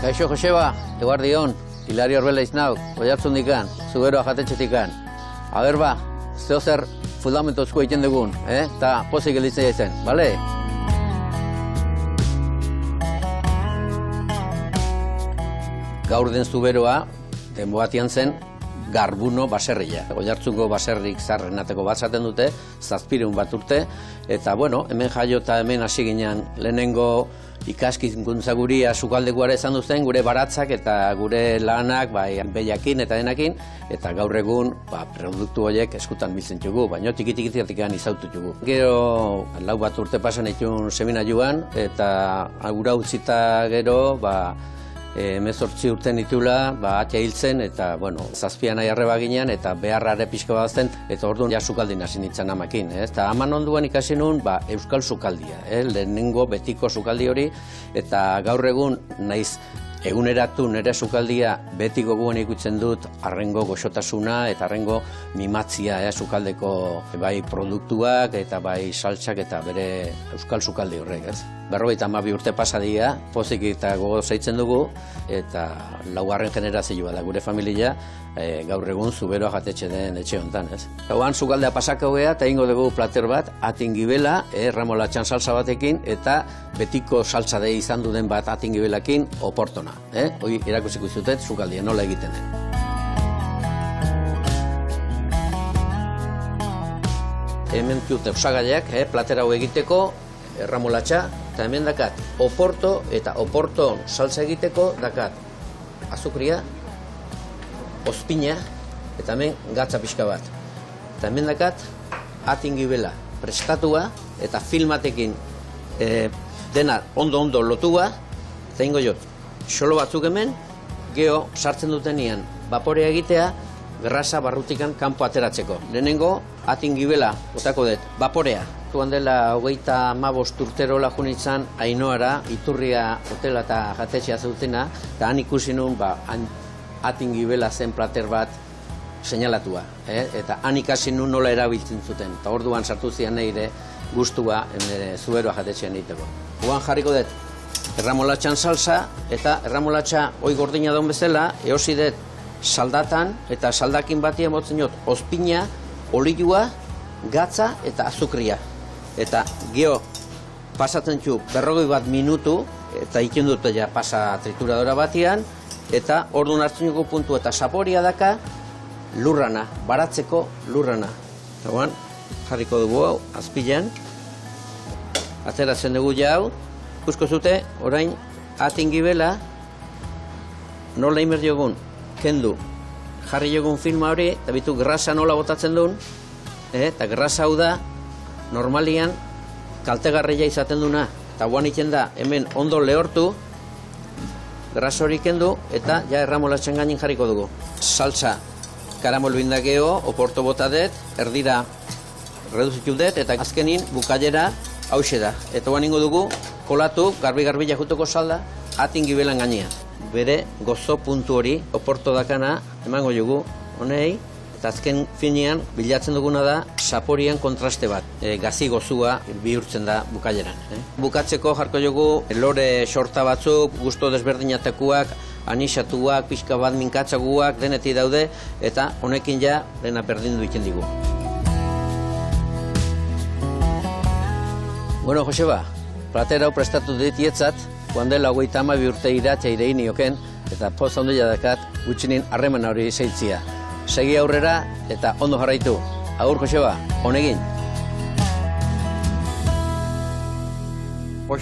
Kaixo, Joseba, eguardion, Hilario Orbela iznau, Oiartzundikan, Zuberoa jatetxetikan. Aber ba, zeo zer fundamentozko egiten dugun, eta pozik gelditzen jaizen, bale? Gaur den Zuberoa, denbo batian zen, Garbuno baserria. Oiartzungo baserrik zarrenateko bat zaten dute, 700 bat urte, eta bueno, hemen jaio eta hemen hasi ginen lehenengo ikaskizkuntza guria sukaldekoara izan duzten, gure baratzak eta gure lanak behiakin eta denakin, eta gaur egun produktu horiek eskutan biltzen txugu, baina tiki-tiki-tiki izautu txugu. Gero, 4 bat urte pasan itun semina joan, eta gura utzita gero, 18 urten itula, atia hiltzen, eta, bueno, 7 nahi arreba ginean, eta beharrare pixka bat zen, eta orduan ja sukaldin hasi nintzen amakin. Eta aman onduan ikasi nun, euskal sukaldia, lehenengo betiko sukaldi hori, eta gaur egun naiz eguneratu nire sukaldia beti gogoan ikutzen dut arrengo goxotasuna eta arrengo mimatzia sukaldeko bai produktuak eta bai saltsak eta bere euskal sukaldi horrek, ez? 52 urte pasadia, pozik eta gogo zaitzen dugu, eta 4. generazioa da gure familia, gaur egun Zuberoa jatetxe den etxe honetan, ez? Gauan sukaldea pasako gea, eta ingo dugu plater bat, atingibela, ramolatxan salsa batekin, eta betiko salsa de izan duden bat atingibelakin, oportona. Hoi erakusiko izutet, sukaldia nola egiten den. Hemen dute osagaiak, plater hau egiteko, erramolatxa, eta hemen dakat oporto eta oporton salsa egiteko dakat azukria, ozpina, eta hemen gatza pixka bat. Eta hemen dakat atingibela prestatua eta filmatekin dena ondo lotua, eta ingo jot, xolo batzuk hemen, geho sartzen dutenean vaporea egitea, grasa barrutikan kanpo ateratzeko. Lehenengo, atingibela, botako dut, vaporea. Tuan dela 35 urtero lagun izan Ainoara, Iturria hotela eta jatetxea zeutena, eta han ikusi nun atingibela zen plater bat seinalatua. Eta han ikasi nun nola erabiltzen zuten, eta orduan sartu zian nire gustua Zuberoa jatetxean egiteko. Guan jarriko dut, erramolatxan salsa, eta erramolatxa hoi gordina daun bezala, eosi dut saldatan, eta saldakin batia motzen jot, ozpina, olioa, gatza eta azukria. Eta geho pasatzen txu 40 minutu, eta ikin dut ja pasa trituradora batian, eta orduan hartzen dugu puntu eta saporia daka lurrana, baratzeko lurrana. Eta guan, jarriko dugu hau, azpilan, ateratzen dugu ja hau, ikusko zute, orain atingibela, nola imer diogun, kendu, jarri jogun filma hori, eta bitu grasa nola botatzen duen, eta grasa hau da, normalian kaltegarria izaten duna, eta guan iten da, hemen ondo lehortu, grasa hori kendu, eta ja erramolatxan gainin jarriko dugu. Salsa karamol bindakeo, oporto bota dut, erdira reduzitu dut, eta azkenin bukailera hause da. Eta guan ingo dugu, kolatu, garbi jakutoko salda, atingibelan gainean. Bere gozo puntu hori, oporto dakana, emango jugu, honei, eta azken finean bilatzen duguna da saporian kontraste bat, gazi gozua bihurtzen da bukaileran. Bukatzeko jarko jugu lore sorta batzuk, gusto desberdinatakuak, anisatuak, pixka bat minkatzaguak, deneti daude, eta honekin ja dena berdindu egiten digu. Bueno, Joseba, platera hau prestatu dit ietzat, guan dela 52 urte iratxa irein nioken, eta poz handia dakat gutxinin harreman hori zeitzia. Segi aurrera eta ondo jarraitu. Agur, Joseba, honegin.